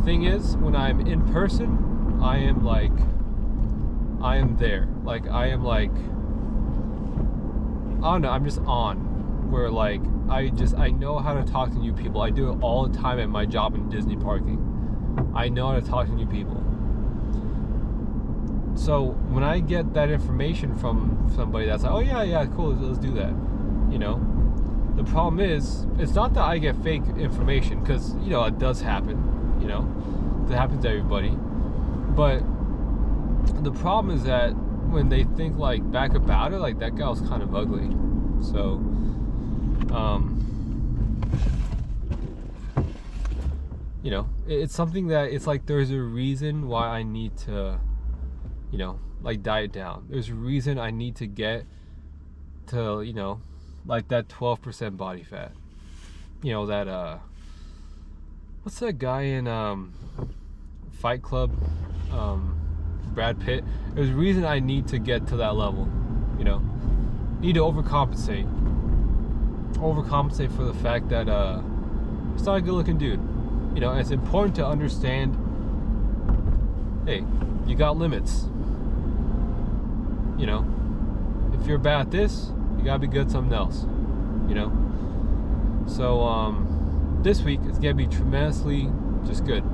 thing is, when I'm in person, I am there. Like, I am like, I don't know, I'm just on. Where like, I know how to talk to new people. I do it all the time at my job in Disney parking. I know how to talk to new people. So when I get that information from somebody that's like, oh yeah, cool, let's do that. You know, the problem is, it's not that I get fake information, because, you know, it does happen. You know, that happens to everybody. But the problem is that when they think like back about it, like, that guy was kind of ugly. So, you know, it's something that it's like, there's a reason why I need to, you know, like, diet down. There's a reason I need to get to, you know, like that 12% body fat. You know, that what's that guy in Fight Club, Brad Pitt? There's a reason I need to get to that level. You know, need to overcompensate for the fact that it's not a good looking dude. You know, and it's important to understand, hey, you got limits. You know, if you're bad at this, you gotta be good at something else. You know, so this week is gonna be tremendously just good,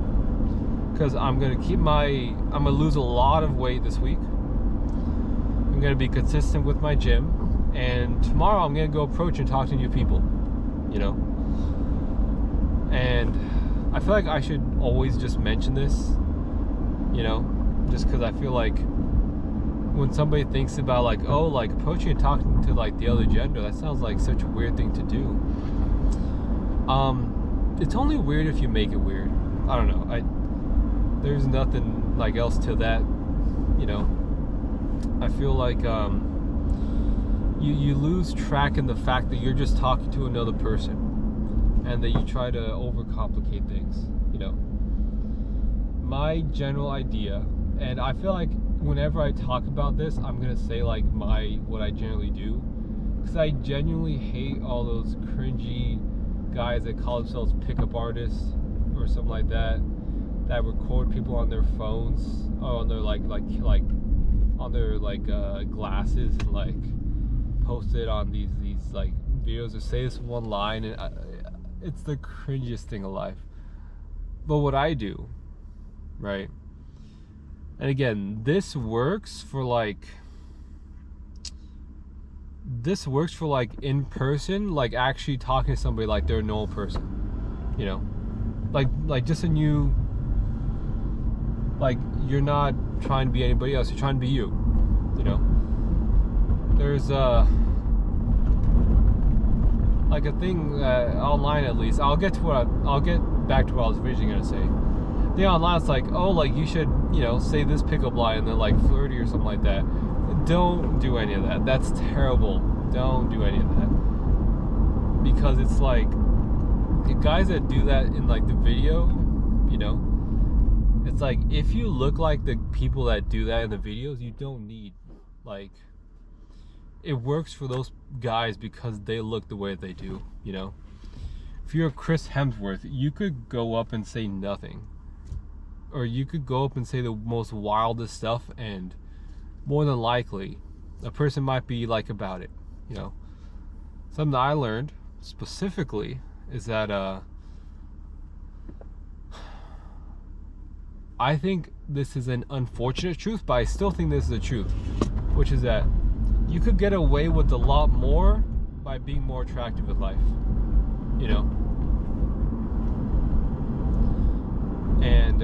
because I'm gonna lose a lot of weight this week. I'm gonna be consistent with my gym, and tomorrow I'm gonna go approach and talk to new people. You know, and I feel like I should always just mention this. You know, just because I feel like when somebody thinks about like, oh, like approaching and talking to like the other gender, that sounds like such a weird thing to do. It's only weird if you make it weird. I don't know. There's nothing like else to that. You know, I feel like you lose track in the fact that you're just talking to another person, and that you try to overcomplicate things. You know, my general idea, and I feel like whenever I talk about this, I'm gonna say like what I generally do, because I genuinely hate all those cringy guys that call themselves pickup artists or something like that record people on their phones, or on their like on their glasses, and like post it on these like videos, or say this one line, and it's the cringiest thing alive. But what I do, right? And again, this works for like in person, like actually talking to somebody like they're a normal person. You know, like just a new, like, you're not trying to be anybody else, you're trying to be you. You know, there's like a thing online, at least. I'll get back to what I was originally gonna say. The online, it's like, oh, like, you should, you know, say this pickup line and then like flirty or something like that. Don't do any of that. That's terrible. Don't do any of that, because it's like the guys that do that in like the video, you know, it's like, if you look like the people that do that in the videos, you don't need, like, it works for those guys because they look the way they do. You know, if you're Chris Hemsworth, you could go up and say nothing, or you could go up and say the most wildest stuff, and more than likely a person might be like about it. You know, something that I learned specifically is that I think this is an unfortunate truth, but I still think this is the truth, which is that you could get away with a lot more by being more attractive in life. You know, and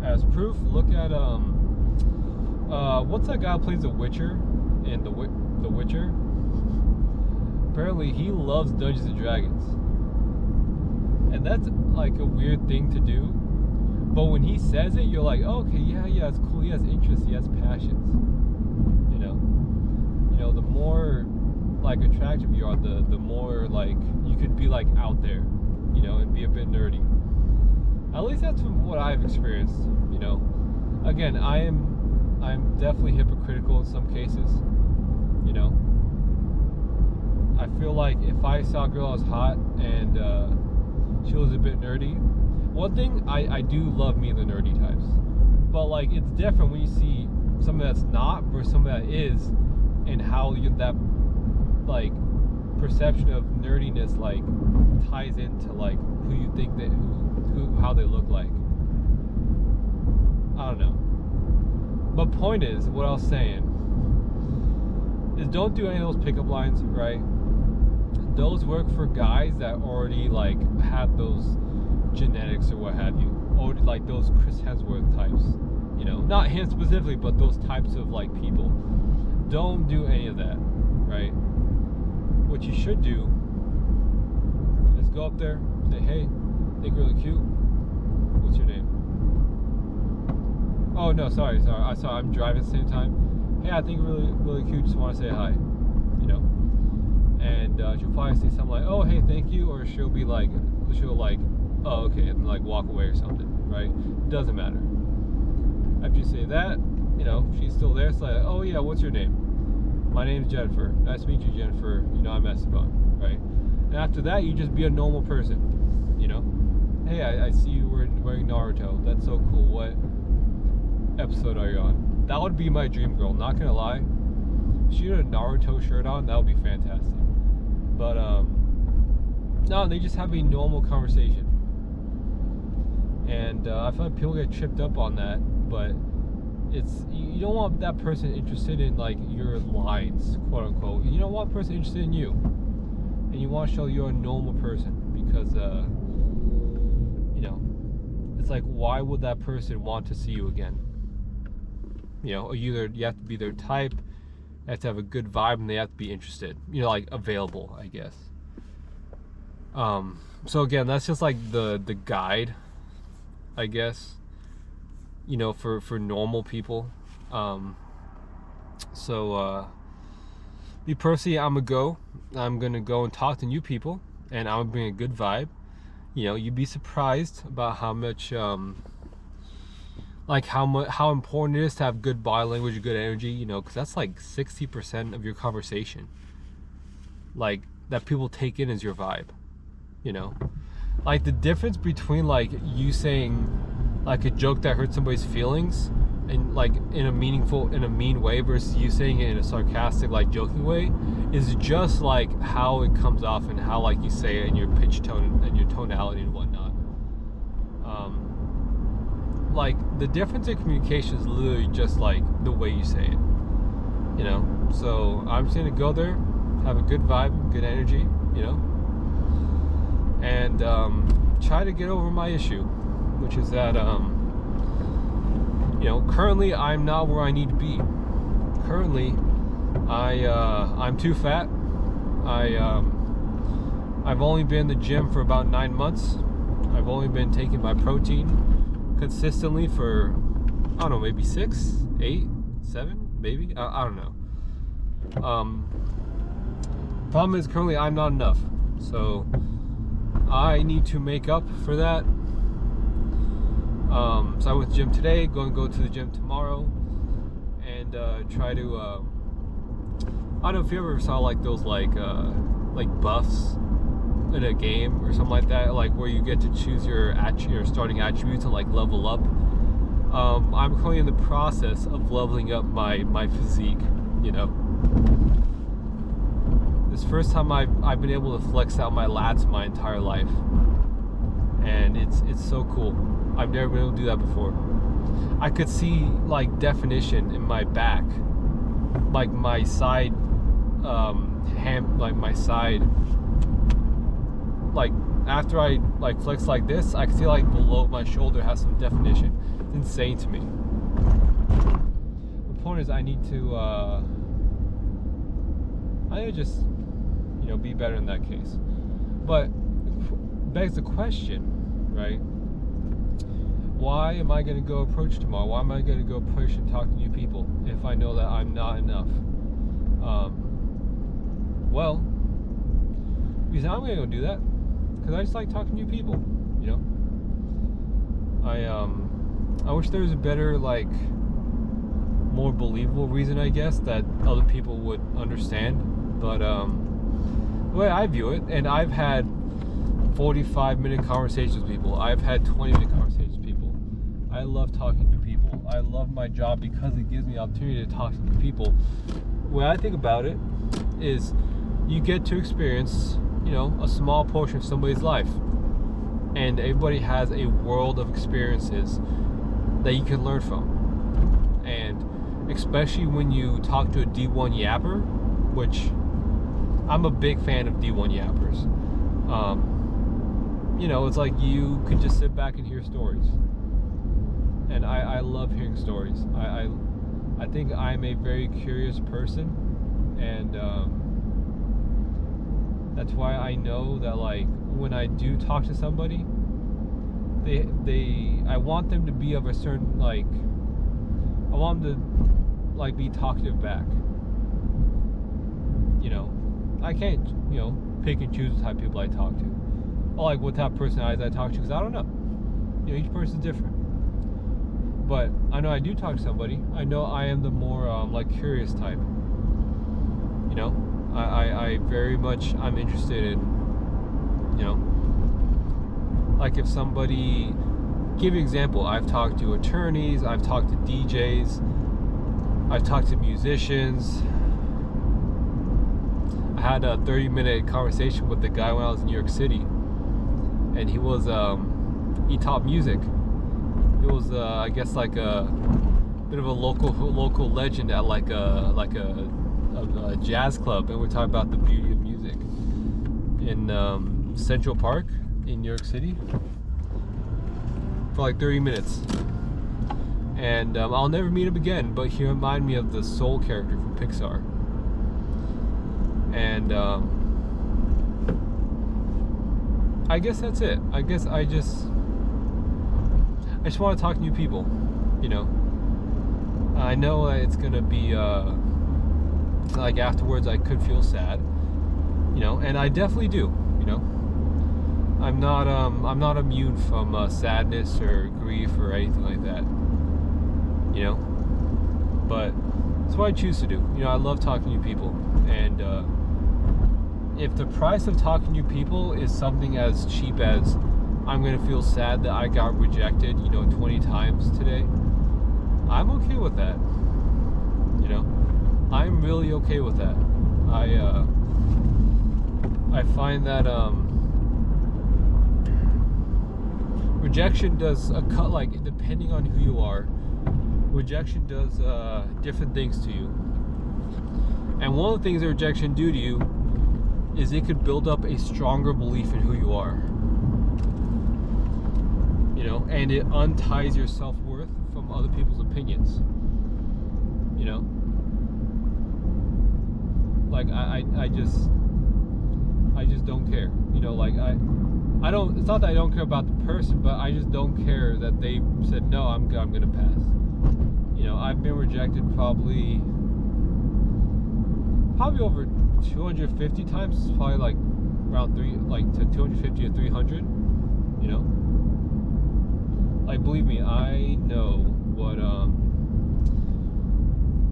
as proof, look at what's that guy who plays the Witcher in the Witcher? Apparently he loves Dungeons and Dragons, and that's like a weird thing to do, but when he says it, you're like, oh, okay, yeah, it's cool. He has interests, he has passions. You know, the more like attractive you are, the more like you could be like out there, you know, and be a bit nerdy. At least that's what I've experienced. You know, again, I'm definitely hypocritical in some cases. You know, I feel like if I saw a girl that was hot and she was a bit nerdy, one thing, I do love me the nerdy types, but like it's different when you see somebody that's not versus somebody that is, and how that like perception of nerdiness like ties into like who you think that how they look like. I don't know. But point is, what I was saying is, don't do any of those pickup lines, right? Those work for guys that already like have those genetics or what have you, or like those Chris Hemsworth types, you know, not him specifically, but those types of like people. Don't do any of that, right? What you should do is go up there, say, hey, think you're really cute. What's your name? Oh no, sorry. I'm driving at the same time. Hey, I think you're really cute. Just want to say hi, you know. And she'll probably say something like, oh, hey, thank you, or she'll like, oh, okay, and like walk away or something, right? Doesn't matter. After you say that, you know, she's still there. It's like, oh yeah, what's your name? My name's Jennifer. Nice to meet you, Jennifer. You know, I'm Esteban, right? And after that, you just be a normal person, you know. Hey, I see you wearing Naruto. That's so cool. What episode are you on? That would be my dream girl. Not gonna lie. If she had a Naruto shirt on, that would be fantastic. But no, they just have a normal conversation, and I feel like people get tripped up on that. But it's, you don't want that person interested in like your lines, quote unquote. You don't want a person interested in you, and you want to show you're a normal person, because you know, it's like, why would that person want to see you again? You know, either you have to be their type, you have to have a good vibe, and they have to be interested, you know, like available, I guess. So again, that's just like the guide, I guess, you know, for normal people. Me personally, I'm gonna go and talk to new people, and I'm gonna bring a good vibe. You know, you'd be surprised about how much how important it is to have good body language, good energy, you know, because that's like 60% of your conversation, like, that people take in as your vibe, you know. Like, the difference between like you saying like a joke that hurts somebody's feelings and like in a mean way versus you saying it in a sarcastic, like, joking way, is just like how it comes off and how like you say it, and your pitch tone and your tonality and whatnot. Like, the difference in communication is literally just like the way you say it, you know. So I'm just gonna go there, have a good vibe, good energy, you know, and try to get over my issue, which is that you know, currently I'm not where I need to be. Currently, I'm too fat. I've only been in the gym for about 9 months. I've only been taking my protein consistently for, I don't know, maybe 6, 8, 7, maybe. I don't know. Problem is, currently I'm not enough, so I need to make up for that. So I went to the gym today, going to go to the gym tomorrow, and try to, I don't know if you ever saw like those like buffs in a game or something like that, like where you get to choose your starting attributes and like level up. I'm currently in the process of leveling up my physique, you know. This first time I've been able to flex out my lats my entire life, and it's so cool. I've never been able to do that before. I could see like definition in my back, like my side my side, like after I like flex like this, I can see like below my shoulder has some definition. It's insane to me. The point is, I need to just, you know, be better in that case. But it begs the question, right? Why am I going to go approach tomorrow? Why am I going to go push and talk to new people if I know that I'm not enough? Well, because I'm going to go do that because I just like talking to new people, you know. I wish there was a better, like, more believable reason, I guess, that other people would understand. But the way I view it, and I've had 45-minute conversations with people. I've had 20-minute conversations with people. I love talking to people. I love my job because it gives me the opportunity to talk to new people. When I think about it, is you get to experience, a small portion of somebody's life. And everybody has a world of experiences that you can learn from. And especially when you talk to a D1 yapper, which I'm a big fan of D1 yappers. It's like you could just sit back and hear stories. And I love hearing stories. I think I'm a very curious person. And that's why I know that, like, when I do talk to somebody, I want them to be of a certain, like, I want them to, like, be talkative back. I can't, pick and choose the type of people I talk to. Or, like, what type of personalities I talk to, because I don't know. Each person's different. But I know I do talk to somebody. I know I am the more, curious type. I very much, I'm interested in, like if somebody, give you an example, I've talked to attorneys, I've talked to DJs, I've talked to musicians. I had a 30-minute conversation with the guy when I was in New York City, and he he taught music. It was, I guess, like a bit of a local legend at like a jazz club, and we're talking about the beauty of music in Central Park in New York City for like 30 minutes. And I'll never meet him again, but he reminded me of the Soul character from Pixar. And I guess that's it. I guess I just want to talk to new people. I know it's gonna be like afterwards I could feel sad, and I definitely do. I'm not immune from sadness or grief or anything like that. But it's what I choose to do. I love talking to new people, and if the price of talking to new people is something as cheap as I'm gonna feel sad that I got rejected, 20 times today, I'm okay with that. I'm really okay with that. I find that rejection does like, depending on who you are, rejection does different things to you. And one of the things that rejection do to you is it could build up a stronger belief in who you are. And it unties your self-worth from other people's opinions. Like I just don't care. Like I don't. It's not that I don't care about the person, but I just don't care that they said no. I'm gonna pass. I've been rejected probably over 250 times. It's probably like around 250 to 300. Like, believe me, I know what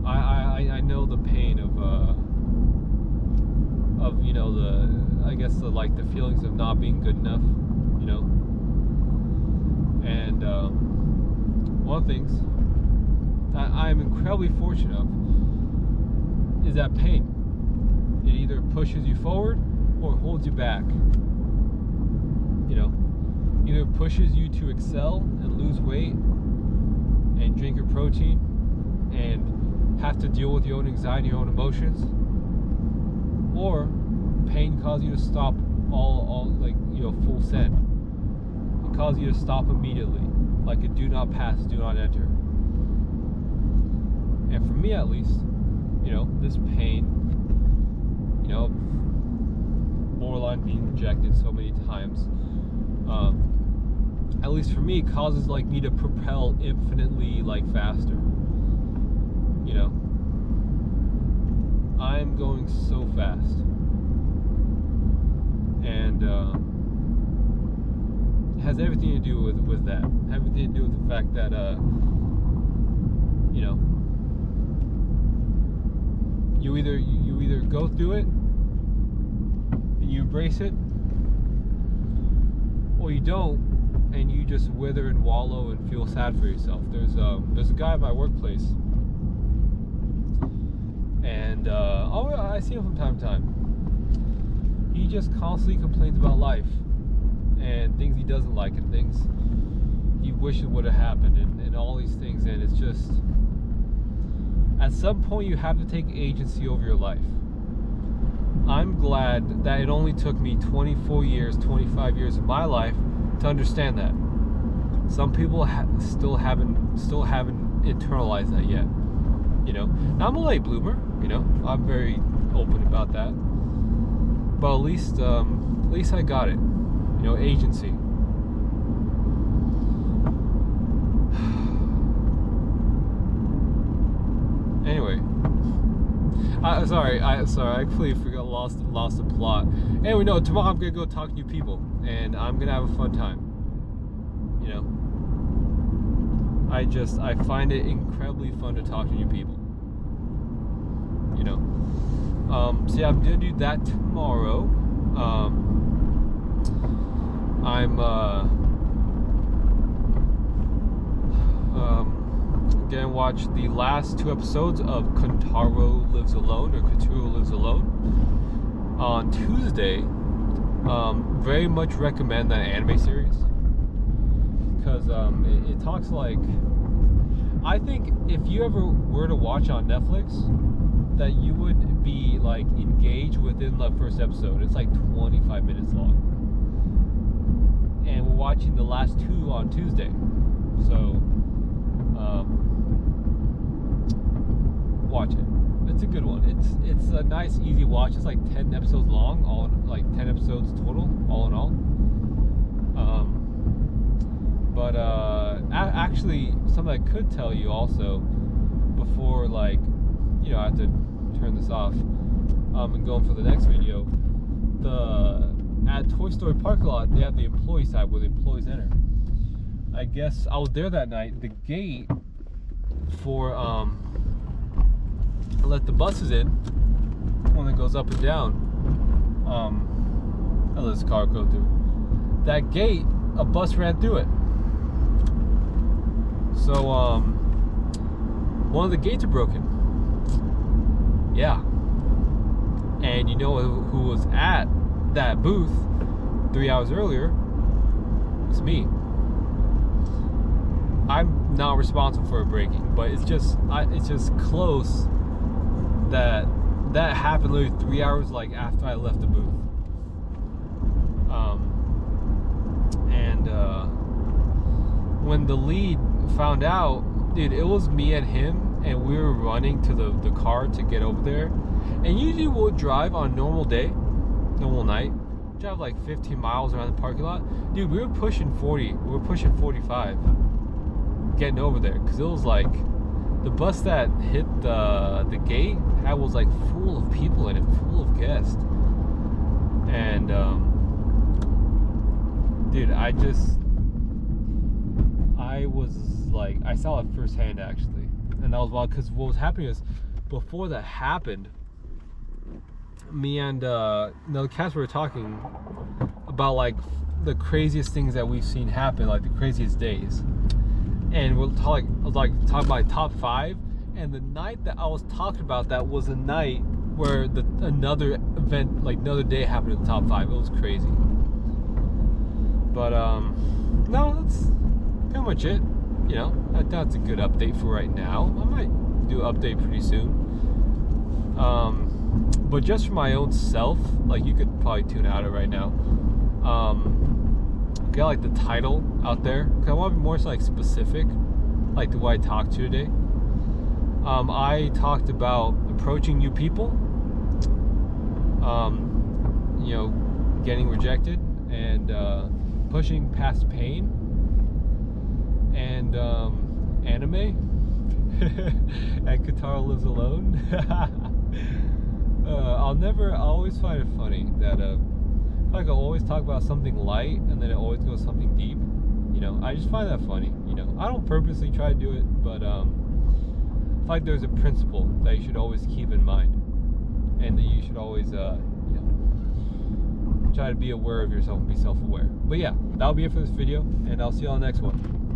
I know the pain of the feelings of not being good enough, and one of the things that I'm incredibly fortunate of is that pain. It either pushes you forward or holds you back. Either pushes you to excel and lose weight and drink your protein and have to deal with your own anxiety, your own emotions, or pain causes you to stop all full send. It causes you to stop immediately, like a do not pass, do not enter. And for me, at least, this pain, borderline being rejected so many times, at least for me, causes me to propel infinitely faster. I'm going so fast, and it has everything to do with that. Everything to do with the fact that you either go through it you embrace it, or you don't, and you just wither and wallow and feel sad for yourself. There's a guy at my workplace, and I see him from time to time. He just constantly complains about life and things he doesn't like and things he wishes would have happened and all these things. And it's just, at some point you have to take agency over your life. I'm glad that it only took me 24 years, 25 years of my life to understand that. Some people still haven't internalized that yet. You know, now I'm a late bloomer. You know, I'm very open about that. But at least I got it. You know, agency. Anyway, I completely forgot, lost the plot. Anyway, no, tomorrow I'm gonna go talk to new people, and I'm gonna have a fun time. You know, I find it incredibly fun to talk to new people. You know, so yeah, I'm gonna do that tomorrow. I'm gonna watch the last 2 episodes of Kotaro Lives Alone, or Kotaro Lives Alone, on Tuesday. Very much recommend that anime series, because it talks like, I think if you ever were to watch on Netflix, that you would be like engaged within the first episode. It's like 25 minutes long, and we're watching the last 2 on Tuesday, so watch it. It's a good one. It's a nice, easy watch. It's like 10 episodes long, like 10 episodes total, all in all. But actually, something I could tell you also before, like, you know, I have to turn this off and go for the next video. At Toy Story parking lot, they have the employee side where the employees enter. I guess I was there that night. The gate for let the buses in, one that goes up and down, I let this car go through that gate. A bus ran through it, so one of the gates are broken. Yeah, and you know who was at that booth 3 hours earlier? It's me. I'm not responsible for it breaking, but it's just close that happened literally 3 hours like after I left the booth. When the lead found out, dude, it was me and him, and we were running to the car to get over there. And usually we'll drive on a normal day, normal night, drive like 15 miles around the parking lot. Dude, we were pushing 40, we were pushing 45 getting over there, because it was like, the bus that hit the gate was like full of people in it, full of guests. And dude, I was like, I saw it firsthand actually, and that was wild, because what was happening is, before that happened, me and another cast were talking about like the craziest things that we've seen happen, like the craziest days. And I was talking about top 5, and the night that I was talking about that was a night where another event, like another day, happened in the top 5. It was crazy. But no, that's pretty much it. You know, that's a good update for right now. I might do an update pretty soon. But just for my own self, like, you could probably tune out of right now. Get like the title out there, because I want to be more like specific, like the way I talked to today. I talked about approaching new people, you know, getting rejected, and pushing past pain, and anime, and Kotaro Lives Alone. I always find it funny that like, I always talk about something light, and then it always goes something deep. You know, I just find that funny. You know, I don't purposely try to do it, but I feel like there's a principle that you should always keep in mind, and that you should always, you know, try to be aware of yourself and be self-aware. But yeah, that'll be it for this video, and I'll see you on the next one.